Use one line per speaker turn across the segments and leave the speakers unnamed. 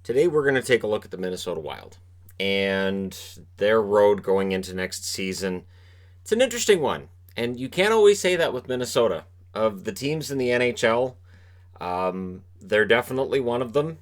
Today we're going to take a look at the Minnesota Wild and their road going into next season. It's an interesting one, and you can't always say that with Minnesota. Of the teams in the NHL, they're definitely one of them,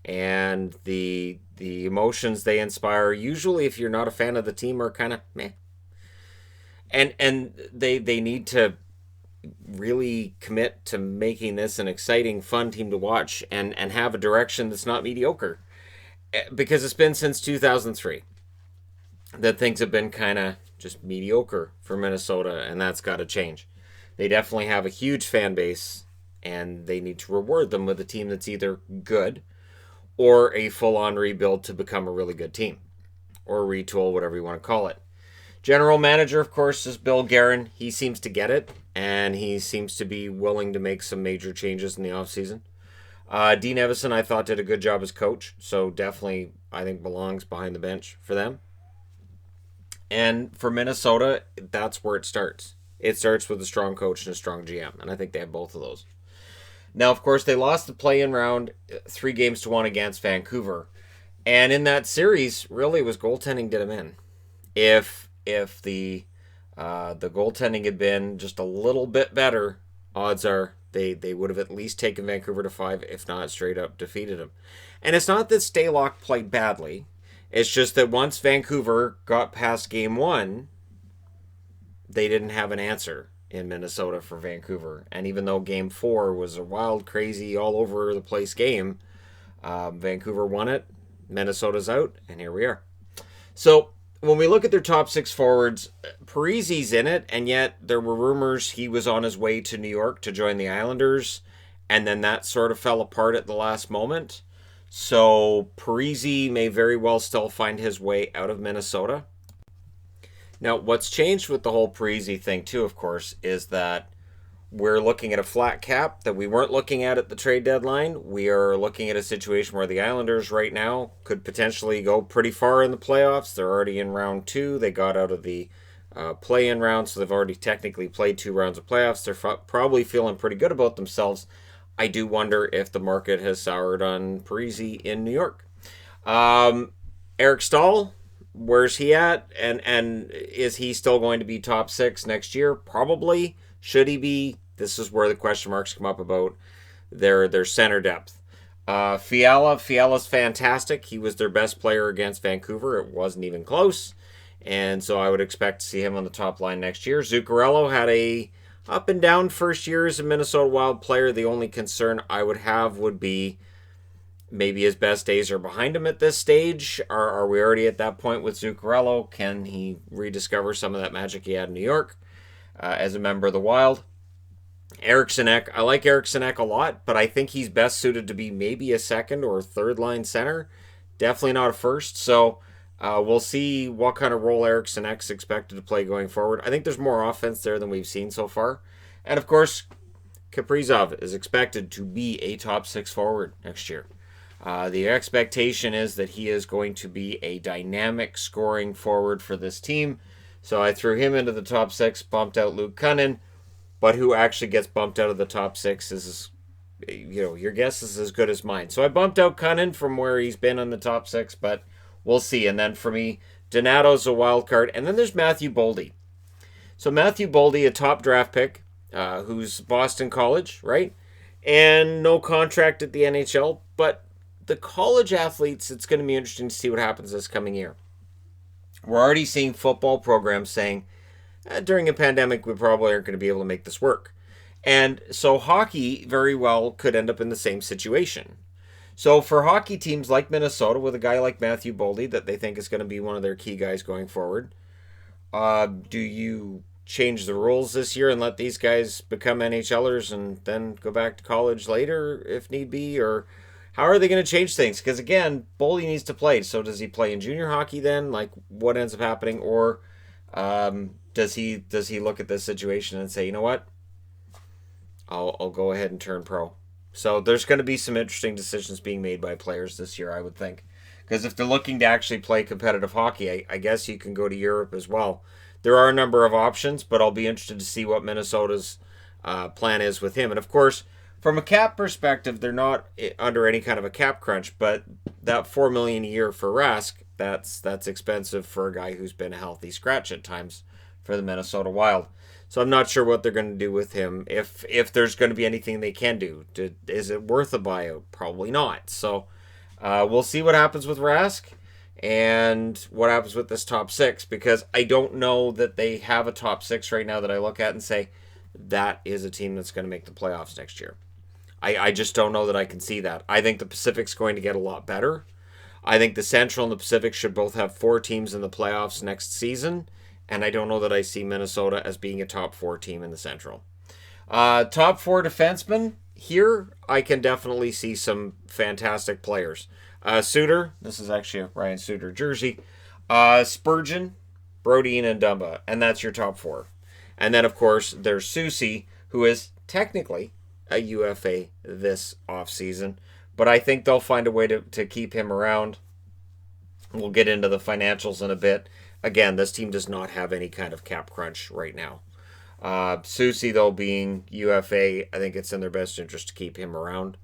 and the emotions they inspire, usually if you're not a fan of the team, are kind of meh. And they need to really commit to making this an exciting, fun team to watch and have a direction that's not mediocre. Because it's been since 2003 that things have been kind of just mediocre for Minnesota, and that's got to change. They definitely have a huge fan base, and they need to reward them with a team that's either good or a full-on rebuild to become a really good team, or retool, whatever you want to call it. General manager, of course, is Bill Guerin. He seems to get it, and he seems to be willing to make some major changes in the offseason. Dean Evison, I thought, did a good job as coach, so definitely, I think, belongs behind the bench for them. And for Minnesota, that's where it starts. It starts with a strong coach and a strong GM, and I think they have both of those. Now, of course, they lost the play-in round 3-1 against Vancouver, and in that series, really, it was goaltending did them in. If the goaltending had been just a little bit better, odds are they would have at least taken Vancouver to 5, if not straight up defeated them. And it's not that Stalock played badly. It's just that once Vancouver got past game 1, they didn't have an answer in Minnesota for Vancouver. And even though game 4 was a wild, crazy, all over the place game, Vancouver won it. Minnesota's out, and here we are. So when we look at their top 6 forwards, Parise's in it, and yet there were rumors he was on his way to New York to join the Islanders, and then that sort of fell apart at the last moment. So Parise may very well still find his way out of Minnesota. Now, what's changed with the whole Parise thing, too, of course, is that we're looking at a flat cap that we weren't looking at the trade deadline. We are looking at a situation where the Islanders right now could potentially go pretty far in the playoffs. They're already in round 2. They got out of the play-in round, so they've already technically played 2 rounds of playoffs. They're probably feeling pretty good about themselves. I do wonder if the market has soured on Parise in New York. Eric Stahl, where's he at? And is he still going to be top 6 next year? Probably. Should he be? This is where the question marks come up about their center depth. Fiala's fantastic. He was their best player against Vancouver. It wasn't even close. And so I would expect to see him on the top line next year. Zuccarello had a up and down first year as a Minnesota Wild player. The only concern I would have would be maybe his best days are behind him at this stage. Are we already at that point with Zuccarello? Can he rediscover some of that magic he had in New York as a member of the Wild? Eriksson Ek, I like Eriksson Ek a lot, but I think he's best suited to be maybe a second or third line center. Definitely not a first. So we'll see what kind of role Eriksson Ek's expected to play going forward. I think there's more offense there than we've seen so far. And of course, Kaprizov is expected to be a top 6 forward next year. The expectation is that he is going to be a dynamic scoring forward for this team. So I threw him into the top 6, bumped out Luke Kunin. But who actually gets bumped out of the top 6 is, your guess is as good as mine. So I bumped out Kunin from where he's been on the top 6, but we'll see. And then for me, Donato's a wild card. And then there's Matthew Boldy. So Matthew Boldy, a top draft pick, who's Boston College, right? And no contract at the NHL. But the college athletes, it's going to be interesting to see what happens this coming year. We're already seeing football programs saying, during a pandemic, we probably aren't going to be able to make this work. And so hockey very well could end up in the same situation. So for hockey teams like Minnesota, with a guy like Matthew Boldy that they think is going to be one of their key guys going forward, do you change the rules this year and let these guys become NHLers and then go back to college later if need be? Or how are they going to change things? Because again, Boldy needs to play. So does he play in junior hockey then? Like what ends up happening? Or does he look at this situation and say, you know what, I'll go ahead and turn pro? So there's going to be some interesting decisions being made by players this year, I would think. Because if they're looking to actually play competitive hockey, I guess you can go to Europe as well. There are a number of options, but I'll be interested to see what Minnesota's plan is with him. And of course, from a cap perspective, they're not under any kind of a cap crunch, but that $4 million a year for Rask, that's expensive for a guy who's been a healthy scratch at times for the Minnesota Wild. So I'm not sure what they're going to do with him. If there's going to be anything they can do, is it worth a buyout? Probably not. So we'll see what happens with Rask and what happens with this top six, because I don't know that they have a top six right now that I look at and say that is a team that's going to make the playoffs next year. I just don't know that I can see that. I think the Pacific's going to get a lot better. I think the Central and the Pacific should both have 4 teams in the playoffs next season, and I don't know that I see Minnesota as being a top 4 team in the Central. Top 4 defensemen, here I can definitely see some fantastic players. Suter, this is actually a Ryan Suter jersey. Spurgeon, Brodin, and Dumba, and that's your top 4. And then, of course, there's Soucy, who is technically a UFA this offseason, but I think they'll find a way to keep him around. We'll get into the financials in a bit. Again, this team does not have any kind of cap crunch right now. Soucy, though, being UFA, I think it's in their best interest to keep him around,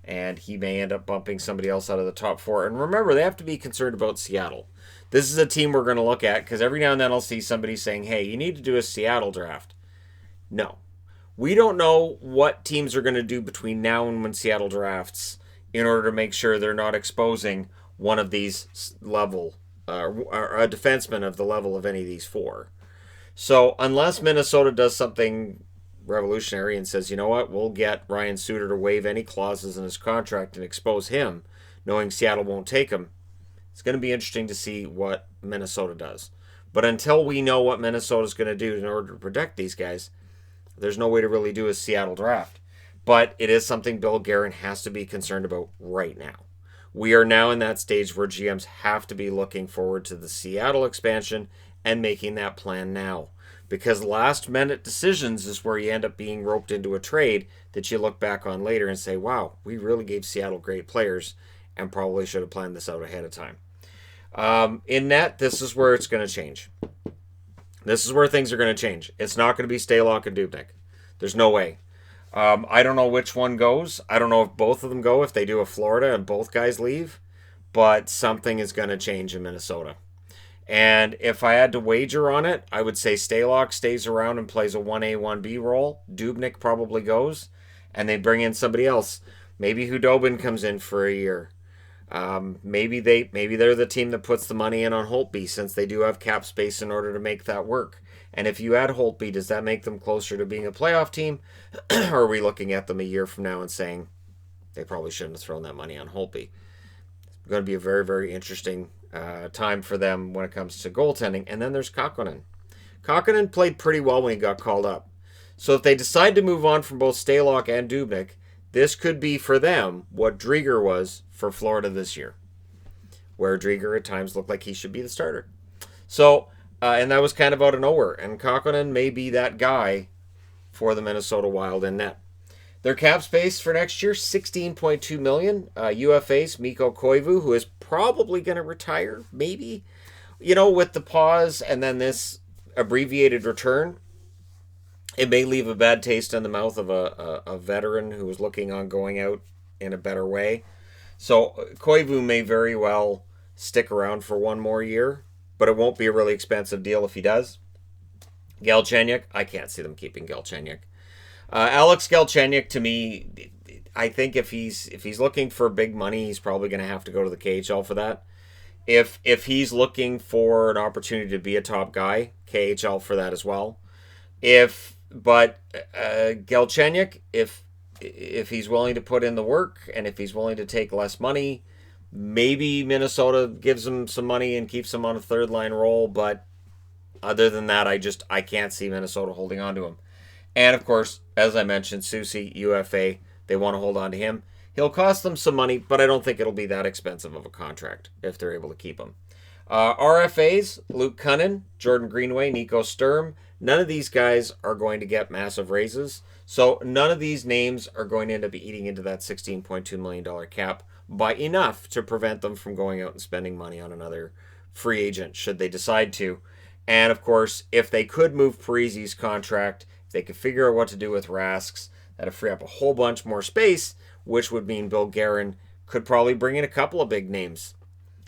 and he may end up bumping somebody else out of the top 4. And remember, they have to be concerned about Seattle. This is a team we're going to look at, because every now and then I'll see somebody saying, hey, you need to do a Seattle draft. No. We don't know what teams are going to do between now and when Seattle drafts in order to make sure they're not exposing one of these level, or a defenseman of the level of any of these 4. So unless Minnesota does something revolutionary and says, you know what, we'll get Ryan Suter to waive any clauses in his contract and expose him, knowing Seattle won't take him, it's going to be interesting to see what Minnesota does. But until we know what Minnesota's going to do in order to protect these guys, there's no way to really do a Seattle draft. But it is something Bill Guerin has to be concerned about right now. We are now in that stage where GMs have to be looking forward to the Seattle expansion and making that plan now. Because last-minute decisions is where you end up being roped into a trade that you look back on later and say, wow, we really gave Seattle great players and probably should have planned this out ahead of time. In net, this is where it's going to change. This is where things are going to change. It's not going to be Stalock and Dubnyk. There's no way. I don't know which one goes. I don't know if both of them go, if they do a Florida and both guys leave. But something is going to change in Minnesota. And if I had to wager on it, I would say Stalock stays around and plays a 1A, 1B role. Dubnyk probably goes. And they bring in somebody else. Maybe Hudobin comes in for a year. Maybe they're the team that puts the money in on Holtby, since they do have cap space in order to make that work. And if you add Holtby, does that make them closer to being a playoff team? Or are we looking at them a year from now and saying they probably shouldn't have thrown that money on Holtby? It's going to be a very, very interesting time for them when it comes to goaltending. And then there's Kakkonen. Kakkonen played pretty well when he got called up. So if they decide to move on from both Stalock and Dubnyk, this could be for them what Drieger was for Florida this year, where Drieger at times looked like he should be the starter. So, and that was kind of out of nowhere. And Kakkonen may be that guy for the Minnesota Wild in net. Their cap space for next year, $16.2 million. UFAs, Mikko Koivu, who is probably going to retire, maybe. You know, with the pause and then this abbreviated return, it may leave a bad taste in the mouth of a veteran who is looking on going out in a better way. So Koivu may very well stick around for one more year, but it won't be a really expensive deal if he does. Galchenyuk, I can't see them keeping Galchenyuk. Alex Galchenyuk, to me, I think if he's looking for big money, he's probably going to have to go to the KHL for that. If he's looking for an opportunity to be a top guy, KHL for that as well. But Galchenyuk, if he's willing to put in the work and if he's willing to take less money, maybe Minnesota gives him some money and keeps him on a third line role. But other than that, I can't see Minnesota holding on to him. And of course, as I mentioned, Soucy, UFA, they want to hold on to him. He'll cost them some money, but I don't think it'll be that expensive of a contract if they're able to keep him. RFAs, Luke Cunnin, Jordan Greenway, Nico Sturm. None of these guys are going to get massive raises. So none of these names are going to end up eating into that $16.2 million cap by enough to prevent them from going out and spending money on another free agent, should they decide to. And of course, if they could move Parise's contract, if they could figure out what to do with Rask's, That'd free up a whole bunch more space, which would mean Bill Guerin could probably bring in a couple of big names.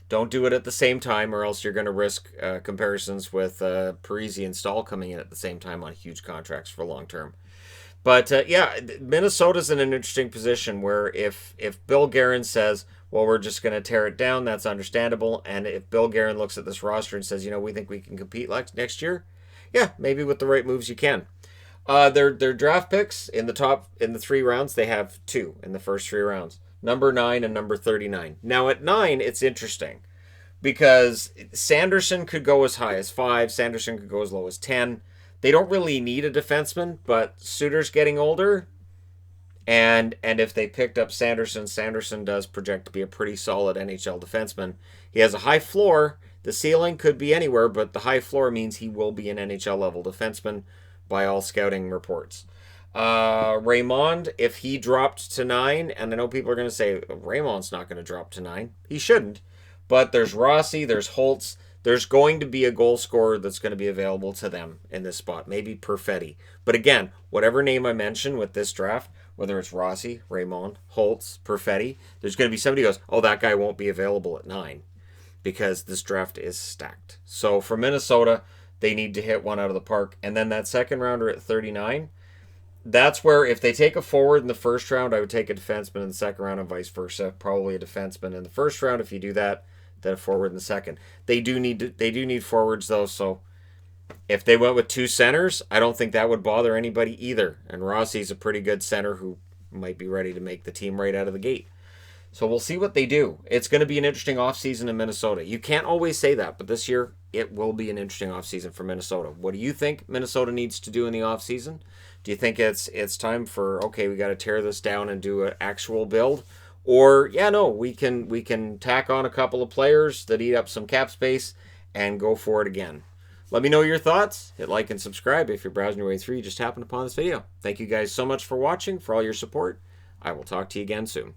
Don't do it at the same time, or else you're going to risk comparisons with Parisi and Stahl coming in at the same time on huge contracts for long term. But yeah, Minnesota's in an interesting position where if Bill Guerin says, well, we're just going to tear it down, that's understandable. And if Bill Guerin looks at this roster and says, we think we can compete next year, yeah, maybe with the right moves you can. Their draft picks in the 3 rounds, they have 2 in the first 3 rounds. Number 9 and number 39. Now at 9, it's interesting because Sanderson could go as high as 5. Sanderson could go as low as 10. They don't really need a defenseman, but Suter's getting older. And if they picked up Sanderson, Sanderson does project to be a pretty solid NHL defenseman. He has a high floor. The ceiling could be anywhere, but the high floor means he will be an NHL level defenseman by all scouting reports. Raymond, if he dropped to 9, and I know people are going to say, Raymond's not going to drop to 9. He shouldn't. But there's Rossi, there's Holtz. There's going to be a goal scorer that's going to be available to them in this spot. Maybe Perfetti. But again, whatever name I mention with this draft, whether it's Rossi, Raymond, Holtz, Perfetti, there's going to be somebody who goes, oh, that guy won't be available at 9 because this draft is stacked. So for Minnesota, they need to hit one out of the park. And then that second rounder at 39, that's where if they take a forward in the first round, I would take a defenseman in the second round and vice versa. Probably a defenseman in the first round if you do that, then a forward in the second. They do need forwards though, so if they went with 2 centers, I don't think that would bother anybody either. And Rossi's a pretty good center who might be ready to make the team right out of the gate. So we'll see what they do. It's going to be an interesting offseason in Minnesota. You can't always say that, but this year it will be an interesting offseason for Minnesota. What do you think Minnesota needs to do in the offseason? Do you think it's time for, okay, we got to tear this down and do an actual build? Or, yeah, no, we can tack on a couple of players that eat up some cap space and go for it again. Let me know your thoughts. Hit like and subscribe if you're browsing your way through. You just happened upon this video. Thank you guys so much for watching, for all your support. I will talk to you again soon.